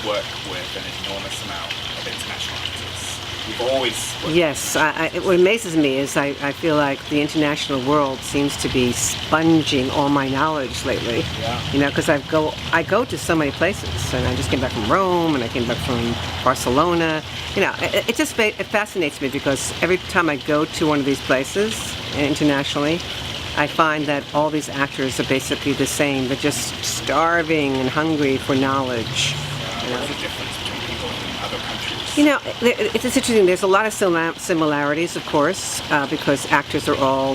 work with an enormous amount of international actors. You've always worked. Yes, what amazes me is I feel like the international world seems to be sponging all my knowledge lately. Yeah. You know, because I go to so many places, and I just came back from Rome, and I came back from Barcelona. You know, it fascinates me because every time I go to one of these places internationally, I find that all these actors are basically the same. They're just starving and hungry for knowledge. What's the difference between people in other countries? You know, it's interesting. There's a lot of similarities, of course, because actors are all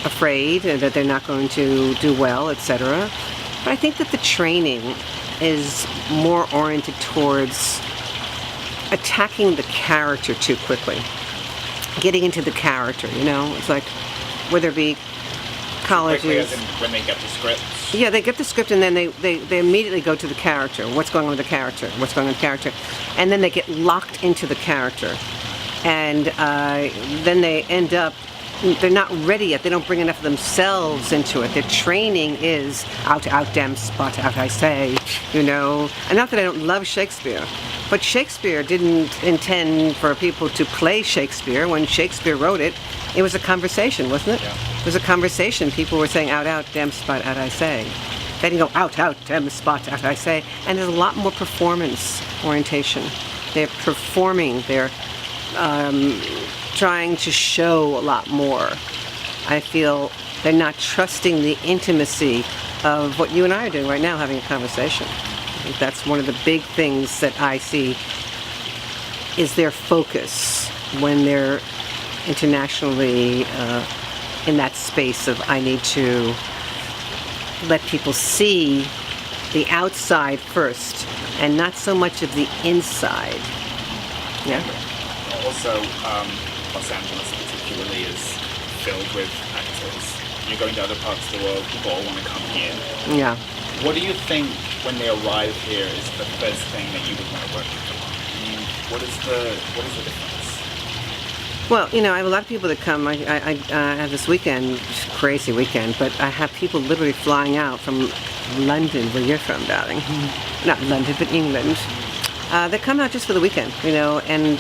afraid that they're not going to do well, etc. But I think that the training is more oriented towards attacking the character too quickly, getting into the character. You know, it's like whether it be colleges. Quickly, as in when they get the scripts. Yeah, they get the script and then they immediately go to the character. What's going on with the character? What's going on with the character? And then they get locked into the character. And then they end up, they're not ready yet. They don't bring enough of themselves into it. Their training is out, damn spot, out, I say, you know. And not that I don't love Shakespeare, but Shakespeare didn't intend for people to play Shakespeare. When Shakespeare wrote it, it was a conversation, wasn't it? Yeah. It was a conversation. People were saying, out, damn spot, out, I say. They didn't go, out, damn spot, out, I say. And there's a lot more performance orientation. They're performing. They're trying to show a lot more. I feel they're not trusting the intimacy of what you and I are doing right now, having a conversation. I think that's one of the big things that I see is their focus when they're internationally in that space of I need to let people see the outside first and not so much of the inside. Yeah. Also, Los Angeles particularly is filled with actors. You're going to other parts of the world, people all want to come here. Yeah. What do you think when they arrive here is the first thing that you would want to work with them on? I mean, what is the difference? Well, you know, I have a lot of people that come. I have this weekend, crazy weekend, but I have people literally flying out from London, where you're from, darling. Not London, but England. They come out just for the weekend, you know, and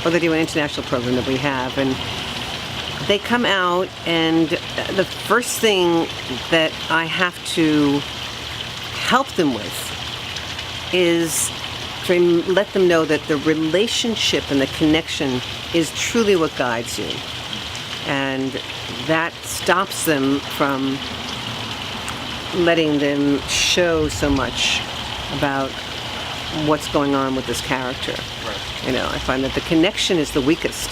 or they do an international program that we have, and they come out, and the first thing that I have to help them with is to let them know that the relationship and the connection is truly what guides you. And that stops them from letting them show so much about what's going on with this character. Right. You know, I find that the connection is the weakest.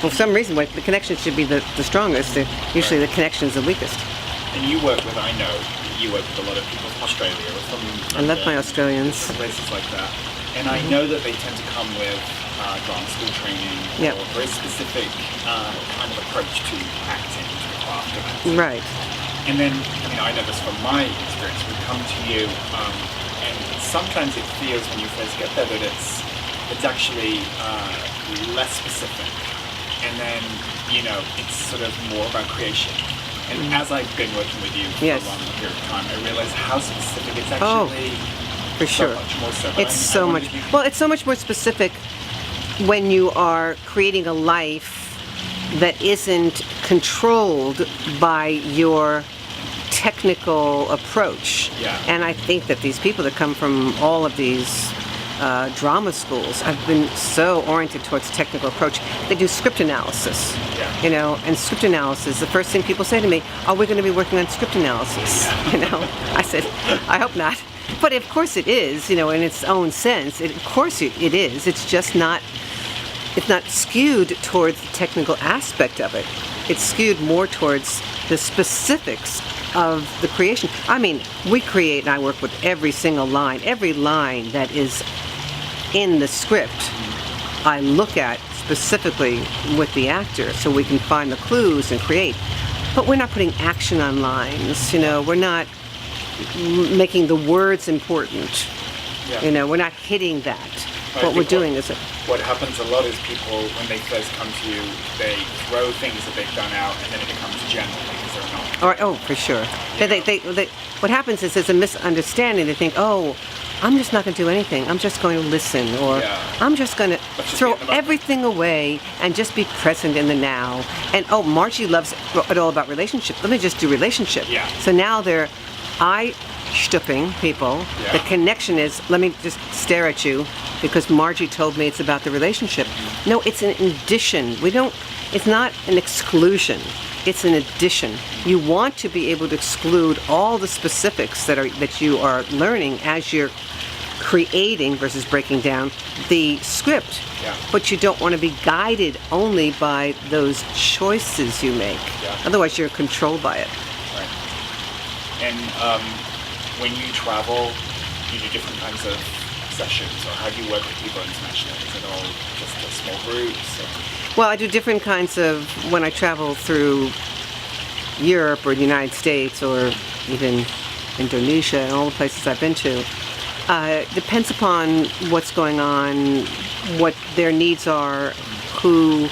For some reason, the connection should be the strongest. Usually the connection is the weakest. And you work with, I know, you work with a lot of people from Australia or from I love my Australians. places like that. And I know that they tend to come with drama school training Yep. or a very specific kind of approach to acting, to the craft of acting. Right. And then, I mean, I know this from my experience, we come to you, and sometimes it feels when you first get there that it's actually less specific. And then, you know, it's sort of more about creation. And as I've been working with you for Yes. a long period of time, I realize how specific it's Oh, actually. For So sure. much more so. But It's I so wondered much. if you could- Well, it's so much more specific when you are creating a life that isn't controlled by your technical approach. Yeah. And I think that these people that come from all of these drama schools have been so oriented towards technical approach. They do script analysis. Yeah. You know, and script analysis, the first thing people say to me, are we going to be working on script analysis? You know, I said, I hope not. But of course it is, you know, in its own sense. Of course it is. It's just not, it's not skewed towards the technical aspect of it. It's skewed more towards the specifics of the creation. I mean, we create, and I work with every single line. Every line that is in the script, I look at specifically with the actor so we can find the clues and create. But we're not putting action on lines, you know, we're not making the words important. Yeah. You know, we're not hitting that. I What we're think doing is what happens a lot is people, when they first come to you, they throw things that they've done out, and then it becomes general because they're not Or, oh, for sure. What happens is there's a misunderstanding. They think, oh, I'm just not going to do anything. I'm just going to listen, or I'm just going to throw everything away and just be present in the now. And oh, Margie loves it all about relationship. Let me just do relationship. Yeah. So now they're eye-stooping people. Yeah. The connection is, let me just stare at you because Margie told me it's about the relationship. No, it's an addition. It's not an exclusion. It's an addition. You want to be able to exclude all the specifics that you are learning as you're creating versus breaking down the script. Yeah. But you don't want to be guided only by those choices you make. Yeah. Otherwise, you're controlled by it. Right. And when you travel, you do different kinds of sessions, or how do you work with people internationally? Is it all just small groups? Or? Well, I do different kinds of, when I travel through Europe or the United States or even Indonesia and all the places I've been to, depends upon what's going on, what their needs are, who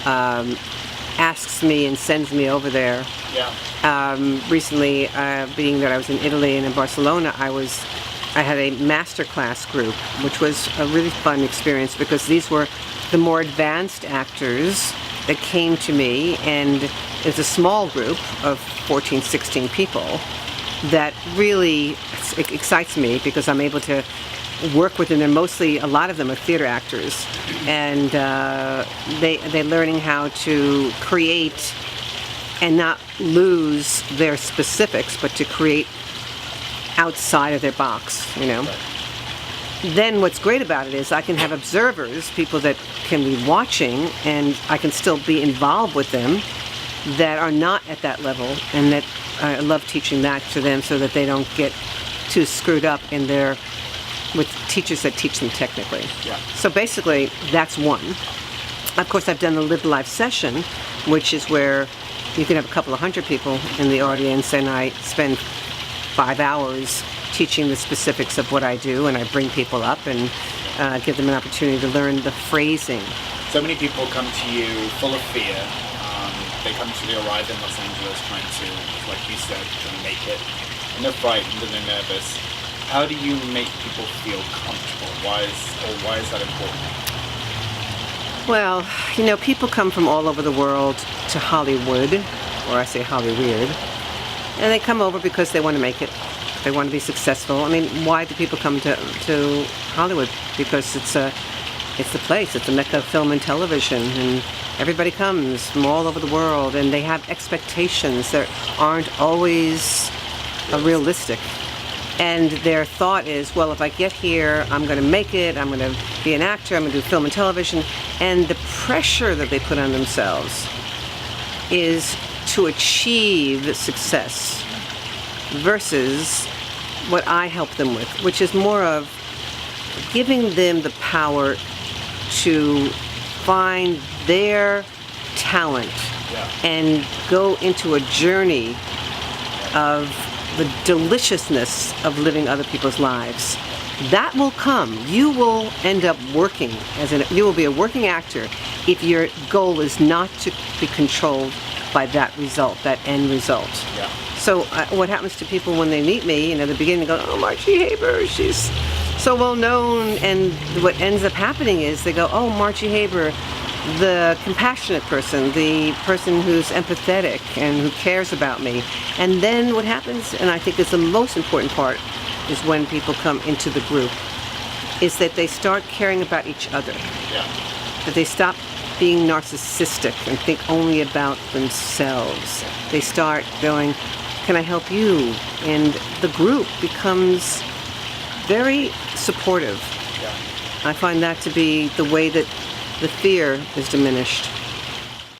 asks me and sends me over there. Yeah. Recently, being that I was in Italy and in Barcelona, I had a masterclass group, which was a really fun experience because these were the more advanced actors that came to me, and it's a small group of 14, 16 people that really excites me because I'm able to work with them. They're mostly, a lot of them are theater actors, and they're learning how to create and not lose their specifics, but to create outside of their box, you know. Right. Then what's great about it is I can have observers, people that can be watching, and I can still be involved with them that are not at that level, and that I love teaching that to them so that they don't get too screwed up with teachers that teach them technically. Yeah. So basically, that's one. Of course, I've done the Live Live session, which is where you can have a couple of hundred people in the audience, and I spend 5 hours teaching the specifics of what I do, and I bring people up and give them an opportunity to learn the phrasing. So many people come to you full of fear. They arrive in Los Angeles trying to, like you said, trying to make it, and they're frightened and they're nervous. How do you make people feel comfortable? Why is that important? Well, you know, people come from all over the world to Hollywood, or I say Hollyweird, and they come over because they want to make it. They want to be successful. I mean, why do people come to Hollywood? Because it's the place. It's a mecca of film and television, and everybody comes from all over the world, and they have expectations that aren't always realistic. And their thought is, well, if I get here, I'm going to make it. I'm going to be an actor. I'm going to do film and television. And the pressure that they put on themselves is to achieve success versus what I help them with, which is more of giving them the power to find their talent and go into a journey of the deliciousness of living other people's lives. That will come. You will end up working you will be a working actor if your goal is not to be controlled by that result, that end result. Yeah. So what happens to people when they meet me, you know, the beginning they go, oh, Margie Haber, she's so well known, and what ends up happening is they go, oh, Margie Haber, the compassionate person, the person who's empathetic and who cares about me. And then what happens, and I think is the most important part, is when people come into the group, is that they start caring about each other. Yeah. That they stop being narcissistic and think only about themselves. They start going, can I help you? And the group becomes very supportive. Yeah. I find that to be the way that the fear is diminished.